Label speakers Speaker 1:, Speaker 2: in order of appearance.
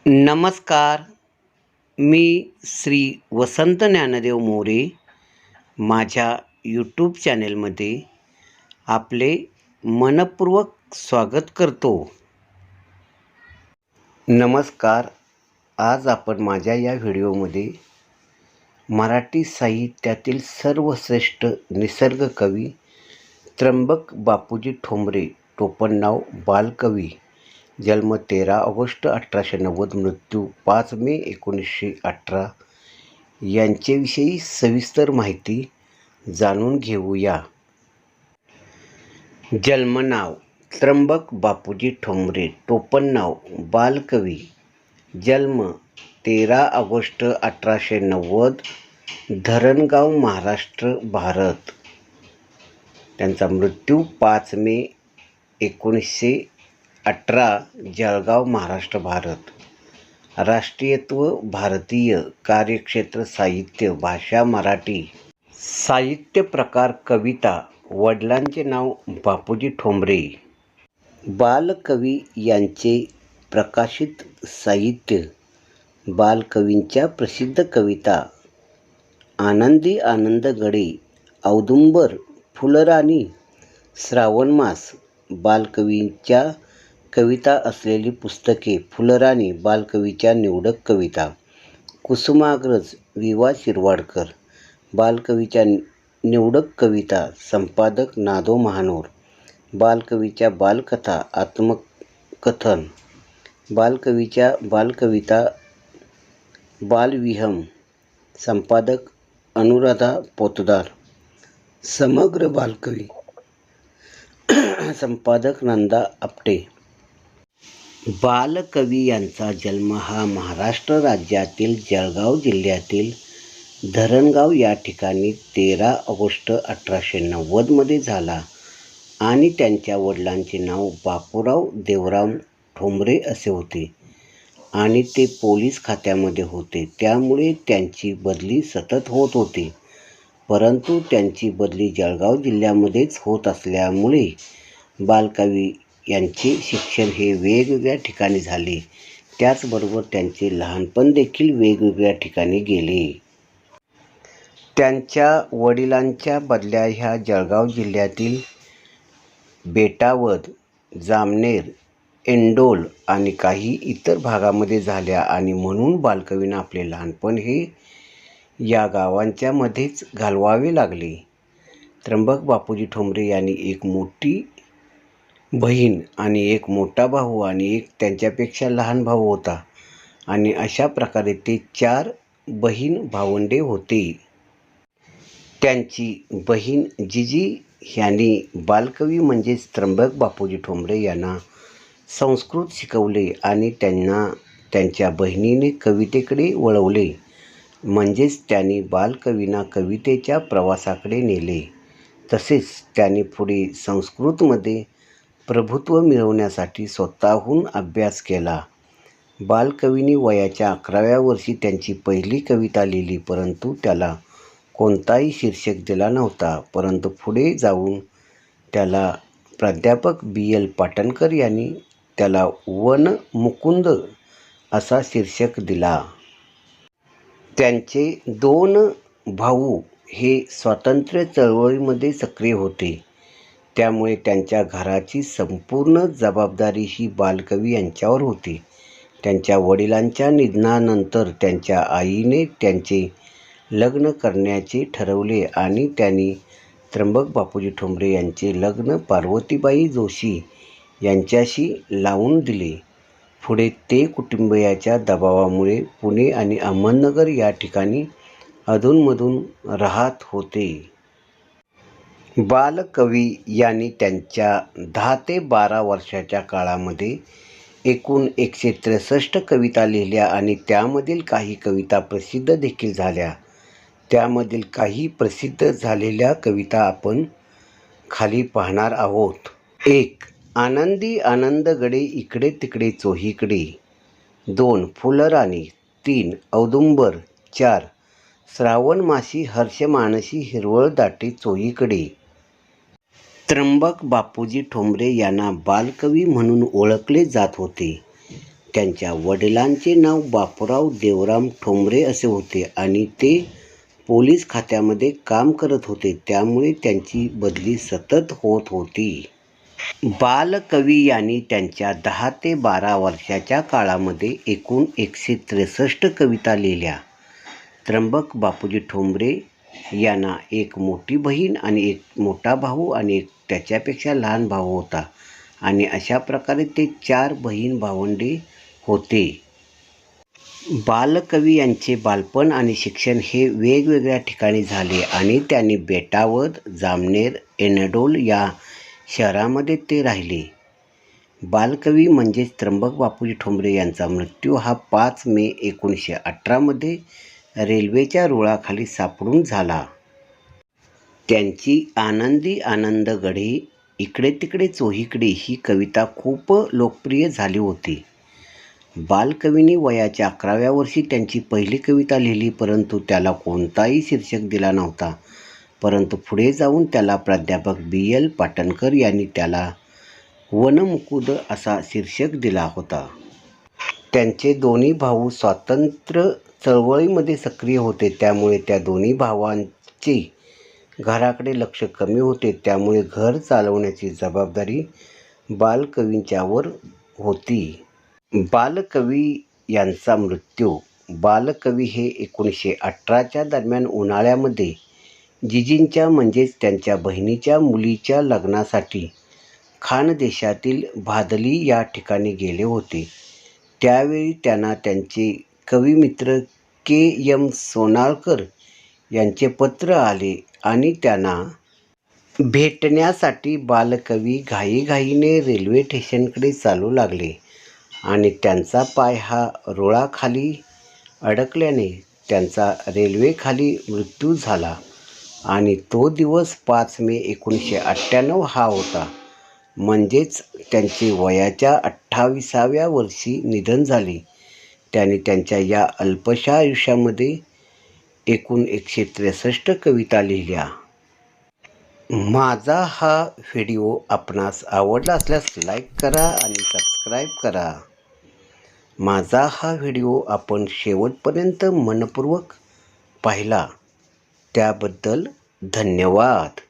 Speaker 1: नमस्कार. मी श्री वसंत ज्ञानदेव मोरे माझ्या यूट्यूब चॅनेलमध्ये आपले मनपूर्वक स्वागत करतो. नमस्कार. आज आपण माझ्या या व्हिडिओमध्ये मराठी साहित्यातील सर्वश्रेष्ठ निसर्ग कवी त्र्यंबक बापूजी ठोंबरे, टोपणनाव बालकवी, जन्म 13 ऑगस्ट 1890, मृत्यू 5 मे 1918 यांच्याविषयी सविस्तर माहिती जाणून घेऊया. जन्मनाव त्र्यंबक बापूजी ठोंबरे, टोपणनाव बालकवी, जन्म 13 ऑगस्ट 1890, धरणगाव, महाराष्ट्र, भारत. त्यांचा मृत्यू 5 मे 1918, जळगाव, महाराष्ट्र, भारत. राष्ट्रीयत्व भारतीय, कार्यक्षेत्र साहित्य, भाषा मराठी. साहित्य प्रकार कविता. वडिलांचे नाव बापूजी ठोंबरे. बालकवी यांचे प्रकाशित साहित्य. बालकवींच्या प्रसिद्ध कविता: आनंदी आनंदगडे, औदुंबर, फुलराणी, श्रावणमास. बालकवींच्या कविता असलेली पुस्तके: फुलराणी, बालकवीच्या निवडक कविता. कुसुमाग्रज, वि. वा. शिरवाडकर. बालकवीच्या निवडक कविता. संपादक नादो महानोर. बालकवीच्या बालकथा, आत्मकथन. बालकवीच्या बालकविता, बालविहंग. संपादक अनुराधा पोतदार. समग्र बालकवी. संपादक नंदा आपटे. बालकवी यांचा जन्म हा महाराष्ट्र राज्यातील जळगाव जिल्ह्यातील धरणगाव या ठिकाणी 13 ऑगस्ट 1890 मध्ये झाला आणि त्यांच्या वडिलांचे नाव बापूराव देवराम ठोंबरे असे होते आणि ते पोलीस खात्यामध्ये होते. त्यामुळे त्यांची बदली सतत होत होती. परंतु त्यांची बदली जळगाव जिल्ह्यामध्येच होत असल्यामुळे बालकवी यांचे शिक्षण हे वेगवेगळ्या ठिकाणी झाले. त्याचबरोबर त्यांचे लहानपण देखील वेगवेगळ्या ठिकाणी गेले. त्यांच्या वडिलांच्या बदल्या ह्या जळगाव जिल्ह्यातील बेटावद, जामनेर, एंडोल आणि काही इतर भागामध्ये झाल्या आणि म्हणून बालकवींना आपले लहानपण हे या गावांच्या मध्येच घालवावे लागले. त्र्यंबक बापूजी ठोंबरे यांनी एक मोठी बहीण आणि एक मोठा भाऊ आणि एक त्यांच्यापेक्षा लहान भाऊ होता आणि अशा प्रकारे ते 4 बहीण भावंडे होते. त्यांची बहीण जिजी ह्यांनी बालकवी म्हणजेच त्र्यंबक बापूजी ठोंबरे यांना संस्कृत शिकवले आणि त्यांना त्यांच्या बहिणीने कवितेकडे वळवले. म्हणजेच त्यांनी बालकवींना कवितेच्या प्रवासाकडे नेले. तसेच त्यांनी पुढे संस्कृतमध्ये प्रभुत्व मिळवण्यासाठी स्वतःहून अभ्यास केला. बालकवींनी वयाच्या 11व्या वर्षी त्यांची पहिली कविता लिहिली, परंतु त्याला कोणताही शीर्षक दिला नव्हता. परंतु पुढे जाऊन त्याला प्राध्यापक बी.एल. पाटणकर यांनी त्याला वन मुकुंद असा शीर्षक दिला. त्यांचे 2 भाऊ हे स्वातंत्र्य चळवळीमध्ये सक्रिय होते. त्यामुळे त्यांच्या घराची संपूर्ण जबाबदारी ही बालकवी यांच्यावर होती. त्यांच्या वडिलांच्या निधनानंतर त्यांच्या आईने त्यांचे लग्न करण्याचे ठरवले आणि त्यांनी त्र्यंबक बापूजी ठोंबरे यांचे लग्न पार्वतीबाई जोशी यांच्याशी लावून दिले. पुढे ते कुटुंबियाच्या दबावामुळे पुणे आणि अहमदनगर या ठिकाणी अधूनमधून राहत होते. बालकवी यांनी त्यांच्या 10 ते 12 वर्षाच्या काळामध्ये एकूण 163 कविता लिहिल्या आणि त्यामधील काही कविता प्रसिद्ध देखील झाल्या. त्यामधील काही प्रसिद्ध झालेल्या कविता आपण खाली पाहणार आहोत. 1. आनंदी आनंदगडे, इकडे तिकडे चोहीकडे. 2. फुलराणी. 3. औदुंबर. 4. श्रावणमासी, हर्षमानसी, हिरवळ दाटे चोहीकडे. त्र्यंबक बापूजी ठोंबरे यांना बालकवी म्हणून ओळखले जात होते. त्यांच्या वडिलांचे नाव बापूराव देवराम ठोंबरे असे होते आणि ते पोलीस खात्यामध्ये काम करत होते, त्यामुळे त्यांची बदली सतत होत होती. बालकवी यांनी त्यांच्या 10 ते 12 वर्षाच्या काळामध्ये एकूण 163 कविता लिहिल्या. त्र्यंबक बापूजी ठोंबरे यांना एक मोठी बहीण आणि एक मोठा भाऊ आणि एक त्याच्यापेक्षा लहान भाऊ होता आणि अशा प्रकारे ते 4 बहीण भावंडे होते. बालकवी यांचे बालपण आणि शिक्षण हे वेगवेगळ्या ठिकाणी झाले आणि त्यांनी बेटावद, जामनेर, एनडोल या शहरामध्ये ते राहिले. बालकवी म्हणजेच त्र्यंबक बापूजी ठोंबरे यांचा मृत्यू हा 5 मे 1918 मध्ये रेल्वेच्या रुळाखाली सापडून झाला. त्यांची आनंदी आनंद गढे, इकडे तिकडे चोहीकडे ही कविता खूप लोकप्रिय झाली होती. बालकवींनी वयाच्या 11व्या वर्षी त्यांची पहिली कविता लिहिली, परंतु त्याला कोणताही शीर्षक दिला नव्हता. परंतु पुढे जाऊन त्याला प्राध्यापक BL पाटणकर यांनी त्याला वनमुकुंद असा शीर्षक दिला होता. त्यांचे दोन्ही भाऊ स्वातंत्र्य चळवळीमध्ये सक्रिय होते, त्यामुळे त्या दोन्ही भावांचे घराकडे लक्ष कमी होते, त्यामुळे घर चालवण्याची जबाबदारी बालकवींच्यावर होती. बालकवी यांचा मृत्यू. बालकवी हे 1918च्या दरम्यान उन्हाळ्यामध्ये जिजींच्या म्हणजेच त्यांच्या बहिणीच्या मुलीच्या लग्नासाठी खानदेशातील भादली या ठिकाणी गेले होते. त्यावेळी त्यांना त्यांचे कविमित्र KM सोनाळकर यांचे पत्र आले आणि त्यांना भेटण्यासाठी बालकवी घाईघाईने रेल्वे स्टेशनकडे चालू लागले आणि त्यांचा पाय हा रुळाखाली अडकल्याने त्यांचा रेल्वेखाली मृत्यू झाला आणि तो दिवस 5 मे 1998 हा होता. म्हणजेच त्यांचे वयाच्या 28व्या वर्षी निधन झाले. त्यांनी त्यांच्या या अल्पशा आयुष्यामध्ये एकूण 163 कविता लिहिल्या. माझा हा व्हिडिओ आपणास आवडला असल्यास लाईक करा आणि सबस्क्राईब करा. माझा हा व्हिडिओ आपण शेवटपर्यंत मनपूर्वक पाहिला त्याबद्दल धन्यवाद.